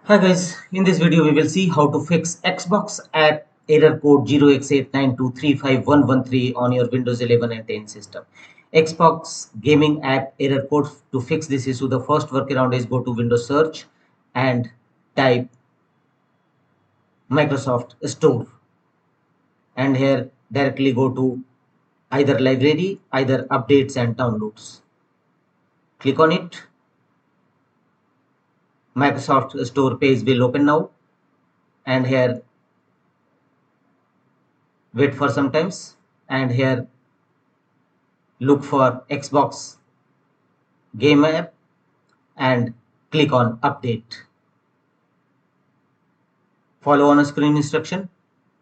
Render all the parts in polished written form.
Hi guys, in this video we will see how to fix Xbox app error code 0x89235113 on your Windows 11 and 10 system. Xbox gaming app error code. To fix this issue, the first workaround is go to Windows search and type Microsoft Store, and here directly go to either library, either updates and downloads. Click on it. Microsoft Store page will open now, and here wait for some times, and here look for Xbox game app and click on update. Follow on a screen instruction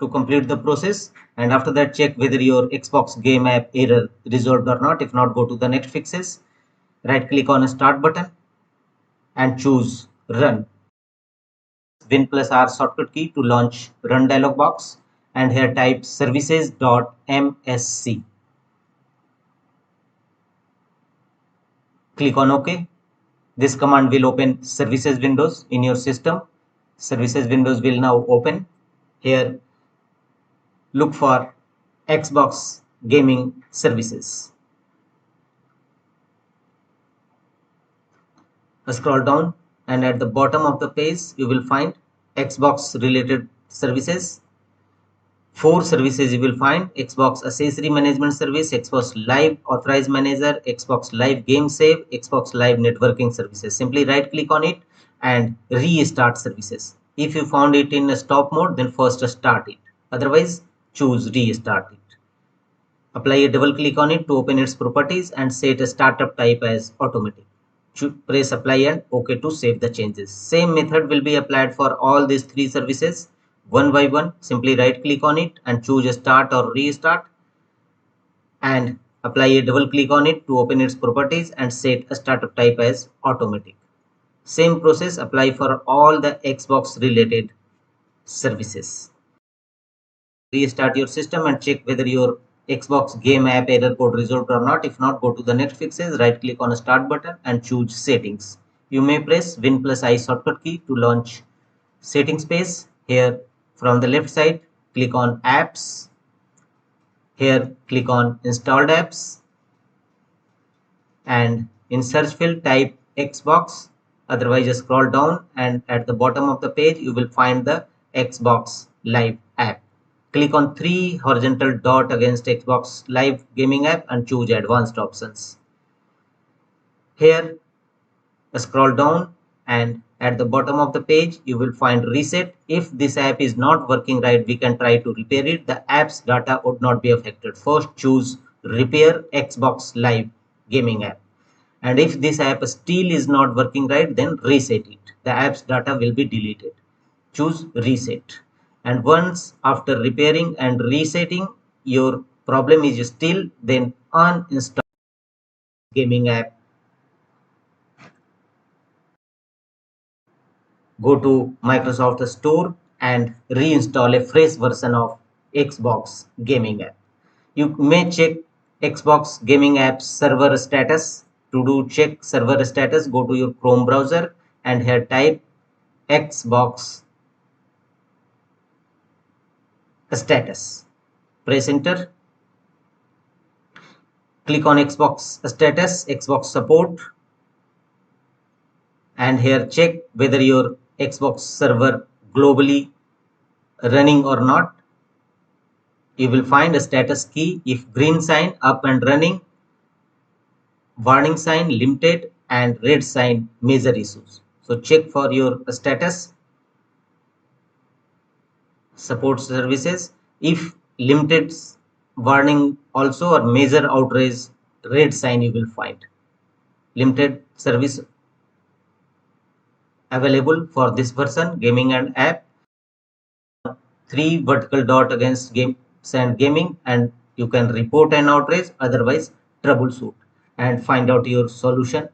to complete the process, and after that check whether your Xbox game app error resolved or not. If not, go to the next fixes, right click on a start button and choose run. Win plus R shortcut key to launch run dialog box, and here type services.msc. Click on OK. This command will open services windows in your system. Services windows will now open. Here look for Xbox gaming services. Scroll down, and at the bottom of the page you will find Xbox related services. 4 services you will find: Xbox accessory management service, Xbox live authorized manager, Xbox live game save, Xbox live networking services. Simply right click on it and restart services. If you found it in a stop mode, then first start it, otherwise choose restart it. Apply a double click on it to open its properties and set a startup type as automatic. Press apply and OK to save the changes. Same method will be applied for all these 3 services. One by one, simply right click on it and choose start or restart, and apply a double click on it to open its properties and set a startup type as automatic. Same process apply for all the Xbox related services. Restart your system and check whether your Xbox game app error code resolved or not. If not, go to the next fixes, right click on a start button and choose settings. You may press Win plus I shortcut key to launch settings page. Here from the left side, click on apps. Here click on installed apps, and in search field type Xbox. Otherwise scroll down, and at the bottom of the page you will find the Xbox live app. Click on 3 horizontal dot against Xbox live gaming app and choose advanced options. Here scroll down, and at the bottom of the page you will find reset. If this app is not working right, we can try to repair it. The app's data would not be affected. First choose repair Xbox live gaming app, and if this app still is not working right, then reset it. The app's data will be deleted. Choose reset, and once after repairing and resetting your problem is still, then uninstall gaming app. Go to Microsoft Store and reinstall a fresh version of Xbox gaming app. You may check Xbox gaming app server status. To do check server status, go to your Chrome browser and here type Xbox status. Press enter. Click on Xbox status, Xbox support, and here check whether your Xbox server globally running or not. You will find a status key. If green sign up and running, warning sign limited, and red sign major issues. So check for your status. Support services, if limited warning also or major outrage red sign, you will find limited service available for this version gaming and app. 3 vertical dot against games and gaming, and you can report an outrage, otherwise troubleshoot and find out your solution